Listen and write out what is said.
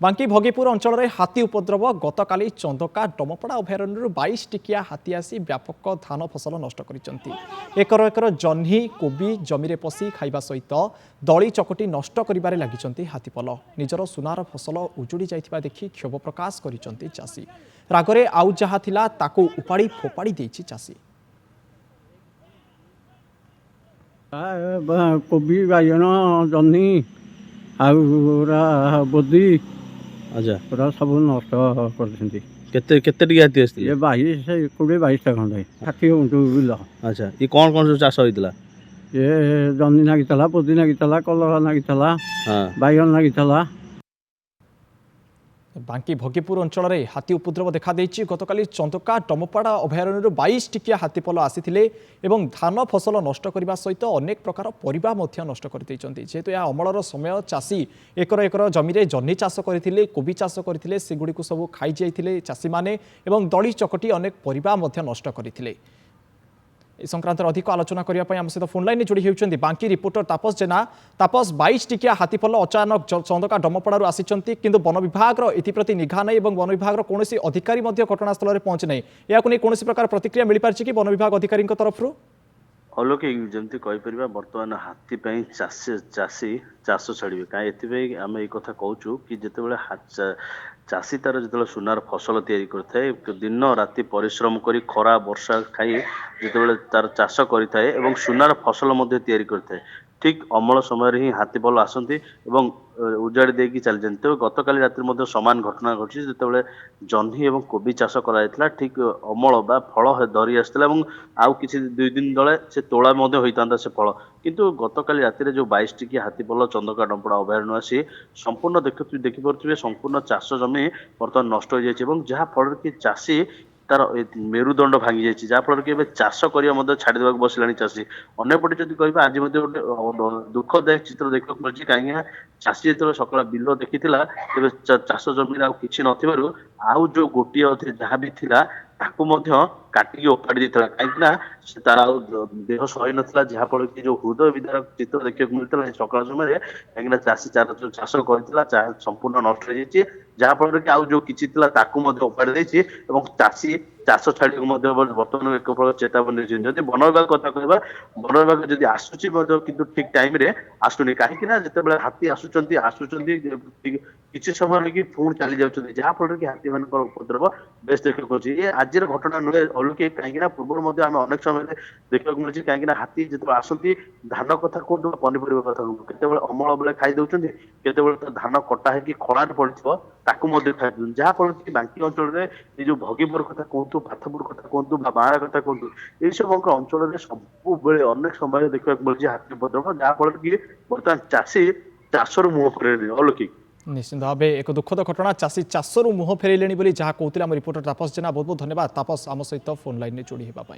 बांकी भोगीपुर अंचल में हाथी उपद्रव गतकाली चंदका डमपड़ा अभयारण्य 22 टिकिया हाथी आसी व्यापक धान फसल नष्ट कर एकर एकर जह्नी कोबी जमी पशि खाइबा सहित दली चकटी नष्ट कर लगी हाथीपल निजर सुनार फसल उजुड़ी जाइथिबा देखि क्षोभ प्रकाश करिसंती चाषी रागरे आउ जहा थिला ताको उपाड़ी फोपाड़ी देछि चाषी। कोबी बाइगण जह्नी आउरा बोदी अच्छा पूरा सब नष्ट कर केते टिके हाथी आसथिले 22 खंडे 60 गुंठु बिल। अच्छा ये कौन कौन सब चाष होइतला ये जह्नी नागितला बोदी नागितला कलरा नागितला हां बाइगण नागितला। बांकी भोगीपुर अंचल में हाथी उपद्रव देखा देछि गतकाली चंदका डमपड़ा अभयारण्य 22 टिकिया हाथीपल आसीथिले एवं धान फसल नष्ट करने सहित अनेक प्रकार परिबा मध्य नष्ट कर दैछन्ति। जेहेतु यह अमलर समय चाषी एकर एकर जमी जह्नी चाष करथिले कोबी चाष करथिले सेगुडी को सब खाई जाइथिले चाषी माने एवं दली चकटी अनेक परिबा मध्य नष्ट करथिले। इस संक्रांत अधिक आलोचना करने आम सहित फोन लाइन जोड़ी होती बांकी रिपोर्टर तापस जेना। तापस 22 टिकिया हाथीपल अचानक चंदका डमपड़ारू आसिचंती किंतु वन विभाग एप्रति निघा नहीं और वन विभाग कौन अधिकारी घटनास्थल में पहुंची नहीं या कौन प्रकार प्रतिक्रिया मिल पार्ची कि वन विभाग अधिकारी तरफ अलौकिक जमती कहीपर बर्तमान हाथी चाषी चाष छाड़े कहीं आम ये कथा कहूँ कि जिते चाषी तार जो सुनार फसल या दिन राति परिश्रम कर खरा वर्षा खाई जिते तार चाष कर सुनार फसल कर ठीक अमल समय ही हाथीपल आसती उजाड़ी देकी चली जाती। तेज गतकाली राति सामान घटना घटी जिते जह्नी और कोबी चाष कर ठीक अमल बा फल धरी आसाला आउ किसी 2 दिन तले से तोला होता से फल किंतु गतकाली राति जो 22 टिकिया हाथीपल चंदका डमपड़ा अभयारण्य आसी संपूर्ण देखिपे संपूर्ण चाष जमी बर्तमान नष्ट हो जाए जहाँफल कि चाषी तार मेरुदंड भांगी जाइए जहाँफल कि चाष करने छाड़देवा बसला चाषी अंपटे जब कह आज गोटे दुखदायक चित्र देखा मिली कहीं चाषी जो सकाल बिल देखी चाष जमी कि आउ जो गोटे जहाँ भी थिला काटिकी ओपाड़ी देता कहीं तार देह सही नाला जहाँफल कि जो हृदय विदारक चित्र देखा मिलता सकाल समय कहीं चाषी चाष कर संपूर्ण नष्ट हो जाए जहाँफल कि आउ जो किसी ओपाड़ी देती चाषी चाष छाड़ी बर्तमान एक प्रकार चेतावनी वन विभाग कथा कह वन विभाग जब आसूची कि ठीक टाइम आसुनी कहीं जिते हाथी आसुच्च किसी समय कि पुणी चली जाऊँ जहाँफल कि हाथी मान उपद्रव बेस देखा आज घटना नुहे अलौकिक कहीं पूर्व आम अनेक समय देखा मिली कहीं हाथी जो आसती धान कथा कहतु पनीपरिया कथा कहतु केत अमल बेले खाई दौरान केत धान कटा है खड़ा पड़ो खाई जहाँफल कि बांकी अंचल में जो भोगीपुर कथा कहतु पाथपुर कथा कहतु बारा कथा कहतु ये सब अंचल में सब अनेक समय देखा मिली हाथी उपद्रव जहाँफल कि बर्तमान चाषी चाषर मुह फेर अलौकिक निश्चित भाव एक दुखद घटना चाषी चाषरू मुह फेरले जहाँ कहते रिपोर्टर तापस जेना बहुत बहुत धन्यवाद तापस आम सहित फोन लाइन जोड़ी होगा।